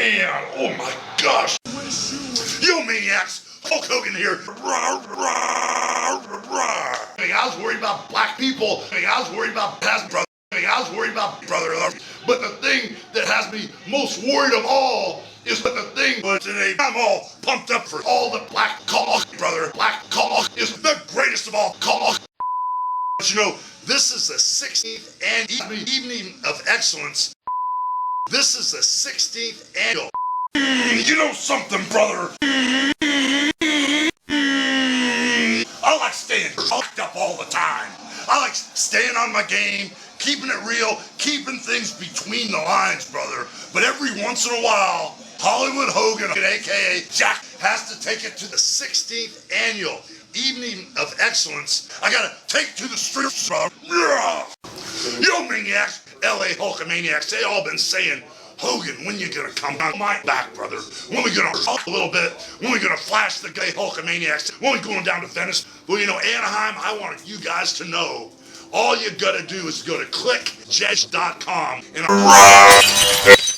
man, oh my gosh. Yo, maniacs, Hulk Hogan here. I was worried about black people. I was worried about past brother. I was worried about brother. But the thing that has me most worried of all is that the thing but today I'm all pumped up for all the black cock, brother. Black cock is the greatest of all cock. But you know, this is the 16th annual evening of excellence. This is the 16th annual. You know something, brother? I like staying fucked up all the time. I like staying on my game, keeping it real, keeping things between the lines, brother. But every once in a while, Hollywood Hogan, aka Jack, has to take it to the 16th annual evening of excellence. I gotta take to the streets, brother. Yo, maniacs, LA Hulkamaniacs, they all been saying, Hogan, when you gonna come on my back, brother? When we gonna Hulk a little bit? When we gonna flash the gay Hulkamaniacs? When we going down to Venice? Well, you know, Anaheim, I want you guys to know, all you gotta do is go to clickjedge.com and